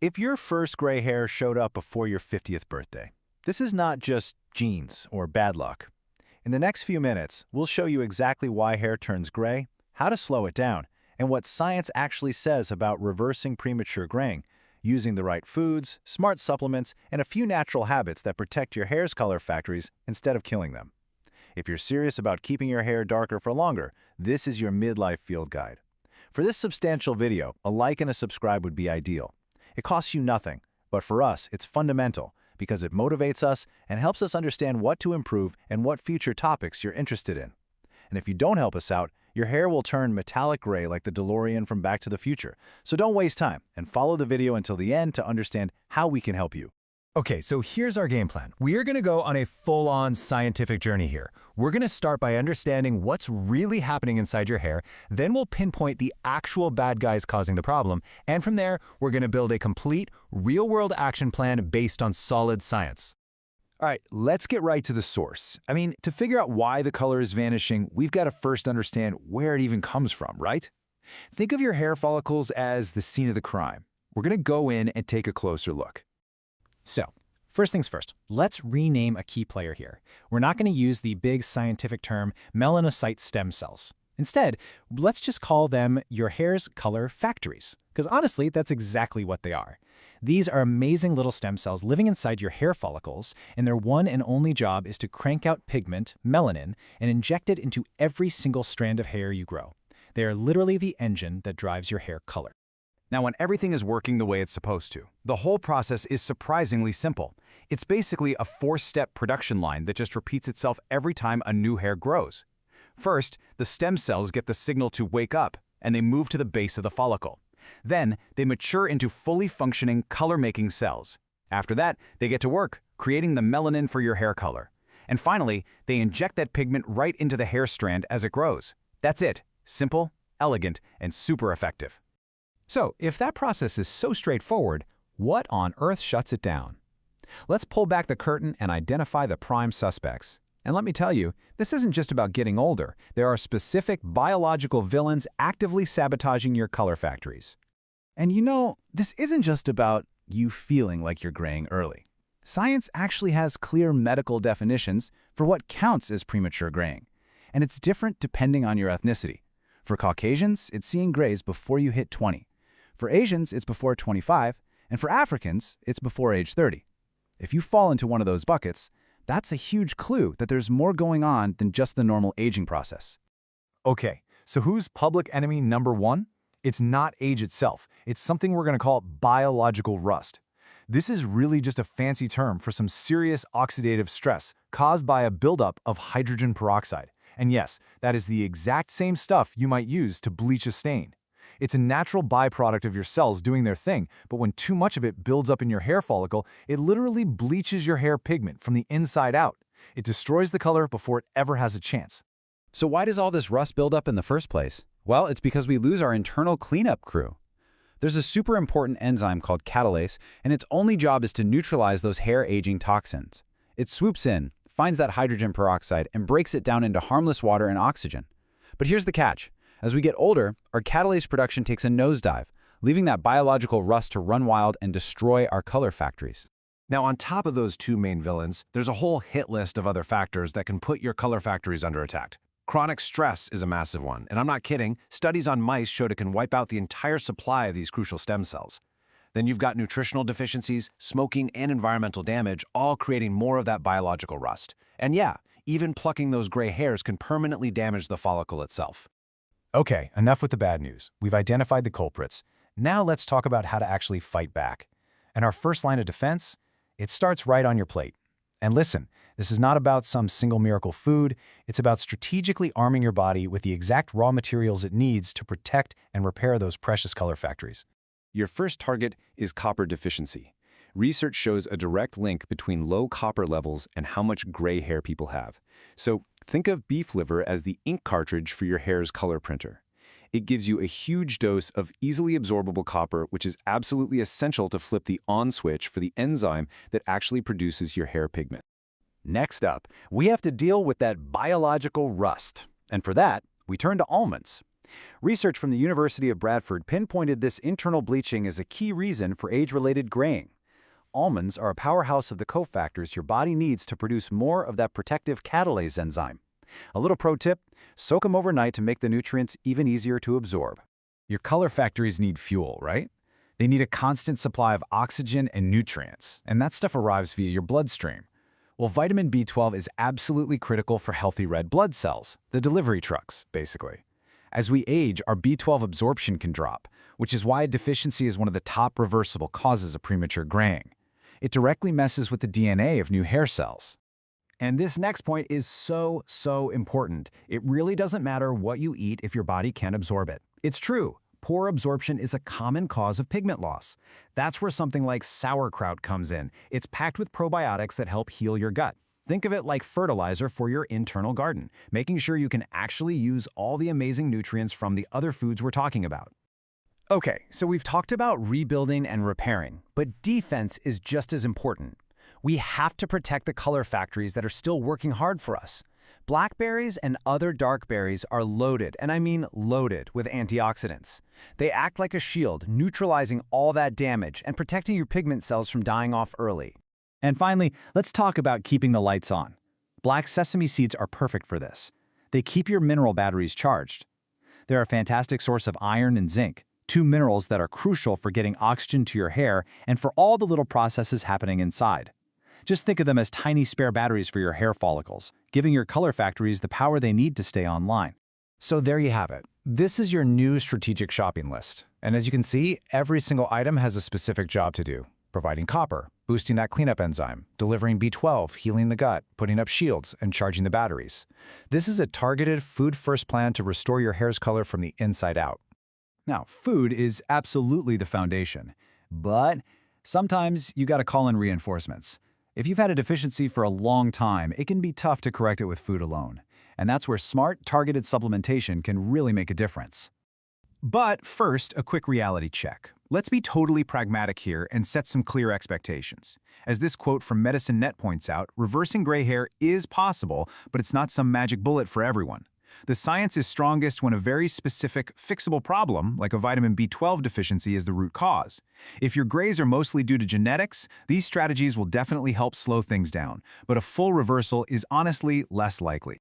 If your first gray hair showed up before your 50th birthday, this is not just genes or bad luck. In the next few minutes, we'll show you exactly why hair turns gray, how to slow it down, and what science actually says about reversing premature graying, using the right foods, smart supplements, and a few natural habits that protect your hair's color factories instead of killing them. If you're serious about keeping your hair darker for longer, this is your midlife field guide. For this substantial video, a like and a subscribe would be ideal. It costs you nothing, but for us, it's fundamental because it motivates us and helps us understand what to improve and what future topics you're interested in. And if you don't help us out, your hair will turn metallic gray like the DeLorean from Back to the Future. So don't waste time and follow the video until the end to understand how we can help you. Okay, so here's our game plan. We are going to go on a full-on scientific journey here. We're going to start by understanding what's really happening inside your hair, then we'll pinpoint the actual bad guys causing the problem, and from there, we're going to build a complete, real-world action plan based on solid science. All right, let's get right to the source. To figure out why the color is vanishing, we've got to first understand where it even comes from, right? Think of your hair follicles as the scene of the crime. We're going to go in and take a closer look. So, first things first, let's rename a key player here. We're not going to use the big scientific term melanocyte stem cells. Instead, let's just call them your hair's color factories, because honestly, that's exactly what they are. These are amazing little stem cells living inside your hair follicles, and their one and only job is to crank out pigment, melanin, and inject it into every single strand of hair you grow. They are literally the engine that drives your hair color. Now, when everything is working the way it's supposed to, the whole process is surprisingly simple. It's basically a four-step production line that just repeats itself every time a new hair grows. First, the stem cells get the signal to wake up, and they move to the base of the follicle. Then, they mature into fully functioning color-making cells. After that, they get to work, creating the melanin for your hair color. And finally, they inject that pigment right into the hair strand as it grows. That's it. Simple, elegant, and super effective. So, if that process is so straightforward, what on earth shuts it down? Let's pull back the curtain and identify the prime suspects. And let me tell you, this isn't just about getting older. There are specific biological villains actively sabotaging your color factories. And this isn't just about you feeling like you're graying early. Science actually has clear medical definitions for what counts as premature graying. And it's different depending on your ethnicity. For Caucasians, it's seeing grays before you hit 20. For Asians, it's before 25, and for Africans, it's before age 30. If you fall into one of those buckets, that's a huge clue that there's more going on than just the normal aging process. Okay, so who's public enemy number one? It's not age itself. It's something we're going to call biological rust. This is really just a fancy term for some serious oxidative stress caused by a buildup of hydrogen peroxide. And yes, that is the exact same stuff you might use to bleach a stain. It's a natural byproduct of your cells doing their thing, but when too much of it builds up in your hair follicle, it literally bleaches your hair pigment from the inside out. It destroys the color before it ever has a chance. So why does all this rust build up in the first place? Well, it's because we lose our internal cleanup crew. There's a super important enzyme called catalase, and its only job is to neutralize those hair-aging toxins. It swoops in, finds that hydrogen peroxide, and breaks it down into harmless water and oxygen. But here's the catch. As we get older, our catalase production takes a nosedive, leaving that biological rust to run wild and destroy our color factories. Now, on top of those two main villains, there's a whole hit list of other factors that can put your color factories under attack. Chronic stress is a massive one, and I'm not kidding. Studies on mice showed it can wipe out the entire supply of these crucial stem cells. Then you've got nutritional deficiencies, smoking, and environmental damage, all creating more of that biological rust. And yeah, even plucking those gray hairs can permanently damage the follicle itself. Okay, enough with the bad news. We've identified the culprits. Now let's talk about how to actually fight back. And our first line of defense? It starts right on your plate. And listen, this is not about some single miracle food. It's about strategically arming your body with the exact raw materials it needs to protect and repair those precious color factories. Your first target is copper deficiency. Research shows a direct link between low copper levels and how much gray hair people have. So think of beef liver as the ink cartridge for your hair's color printer. It gives you a huge dose of easily absorbable copper, which is absolutely essential to flip the on switch for the enzyme that actually produces your hair pigment. Next up, we have to deal with that biological rust. And for that, we turn to almonds. Research from the University of Bradford pinpointed this internal bleaching as a key reason for age-related graying. Almonds are a powerhouse of the cofactors your body needs to produce more of that protective catalase enzyme. A little pro tip, soak them overnight to make the nutrients even easier to absorb. Your color factories need fuel, right? They need a constant supply of oxygen and nutrients, and that stuff arrives via your bloodstream. Well, vitamin B12 is absolutely critical for healthy red blood cells, the delivery trucks, basically. As we age, our B12 absorption can drop, which is why a deficiency is one of the top reversible causes of premature graying. It directly messes with the DNA of new hair cells. And this next point is so important. It really doesn't matter what you eat if your body can't absorb it. It's true. Poor absorption is a common cause of pigment loss. That's where something like sauerkraut comes in. It's packed with probiotics that help heal your gut. Think of it like fertilizer for your internal garden, making sure you can actually use all the amazing nutrients from the other foods we're talking about. Okay, so we've talked about rebuilding and repairing, but defense is just as important. We have to protect the color factories that are still working hard for us. Blackberries and other dark berries are loaded, and I mean loaded, with antioxidants. They act like a shield, neutralizing all that damage and protecting your pigment cells from dying off early. And finally, let's talk about keeping the lights on. Black sesame seeds are perfect for this. They keep your mineral batteries charged. They're a fantastic source of iron and zinc, two minerals that are crucial for getting oxygen to your hair and for all the little processes happening inside. Just think of them as tiny spare batteries for your hair follicles, giving your color factories the power they need to stay online. So there you have it. This is your new strategic shopping list. And as you can see, every single item has a specific job to do. Providing copper, boosting that cleanup enzyme, delivering B12, healing the gut, putting up shields, and charging the batteries. This is a targeted food-first plan to restore your hair's color from the inside out. Now, food is absolutely the foundation, but sometimes you gotta call in reinforcements. If you've had a deficiency for a long time, it can be tough to correct it with food alone. And that's where smart, targeted supplementation can really make a difference. But first, a quick reality check. Let's be totally pragmatic here and set some clear expectations. As this quote from Medicine Net points out, reversing gray hair is possible, but it's not some magic bullet for everyone. The science is strongest when a very specific, fixable problem, like a vitamin B12 deficiency, is the root cause. If your grays are mostly due to genetics, these strategies will definitely help slow things down, but a full reversal is honestly less likely.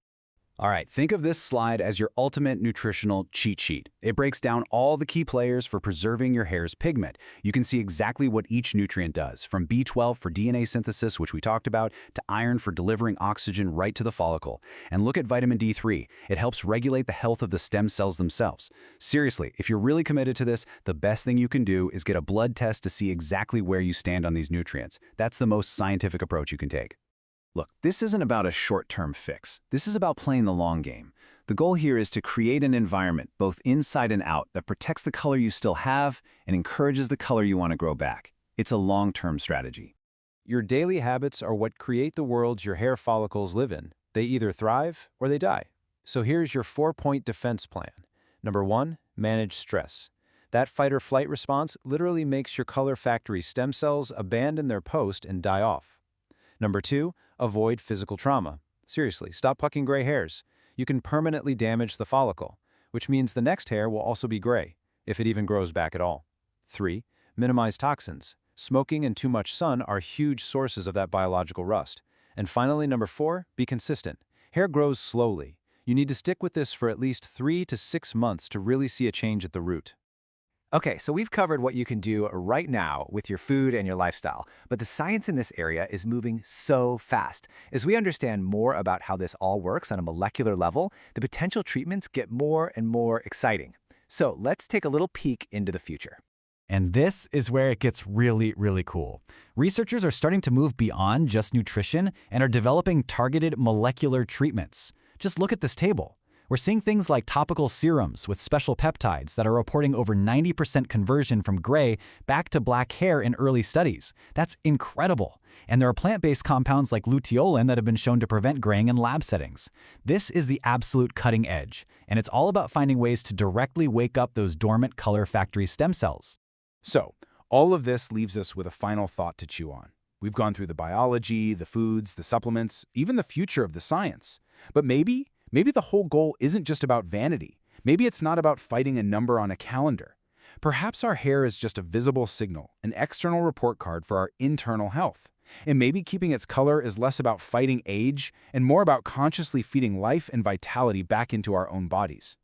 All right, think of this slide as your ultimate nutritional cheat sheet. It breaks down all the key players for preserving your hair's pigment. You can see exactly what each nutrient does, from B12 for DNA synthesis, which we talked about, to iron for delivering oxygen right to the follicle. And look at vitamin D3. It helps regulate the health of the stem cells themselves. Seriously, if you're really committed to this, the best thing you can do is get a blood test to see exactly where you stand on these nutrients. That's the most scientific approach you can take. Look, this isn't about a short-term fix. This is about playing the long game. The goal here is to create an environment, both inside and out, that protects the color you still have and encourages the color you want to grow back. It's a long-term strategy. Your daily habits are what create the world your hair follicles live in. They either thrive or they die. So here's your 4-point defense plan. Number 1, manage stress. That fight-or-flight response literally makes your color factory stem cells abandon their post and die off. Number 2, avoid physical trauma. Seriously, stop plucking gray hairs. You can permanently damage the follicle, which means the next hair will also be gray, if it even grows back at all. 3, minimize toxins. Smoking and too much sun are huge sources of that biological rust. And finally, number 4, be consistent. Hair grows slowly. You need to stick with this for at least 3 to 6 months to really see a change at the root. Okay, so we've covered what you can do right now with your food and your lifestyle, but the science in this area is moving so fast. As we understand more about how this all works on a molecular level, the potential treatments get more and more exciting. So let's take a little peek into the future. And this is where it gets really, really cool. Researchers are starting to move beyond just nutrition and are developing targeted molecular treatments. Just look at this table. We're seeing things like topical serums with special peptides that are reporting over 90% conversion from gray back to black hair in early studies. That's incredible. And there are plant-based compounds like luteolin that have been shown to prevent graying in lab settings. This is the absolute cutting edge, and it's all about finding ways to directly wake up those dormant color factory stem cells. So, all of this leaves us with a final thought to chew on. We've gone through the biology, the foods, the supplements, even the future of the science. But maybe the whole goal isn't just about vanity. Maybe it's not about fighting a number on a calendar. Perhaps our hair is just a visible signal, an external report card for our internal health. And maybe keeping its color is less about fighting age and more about consciously feeding life and vitality back into our own bodies.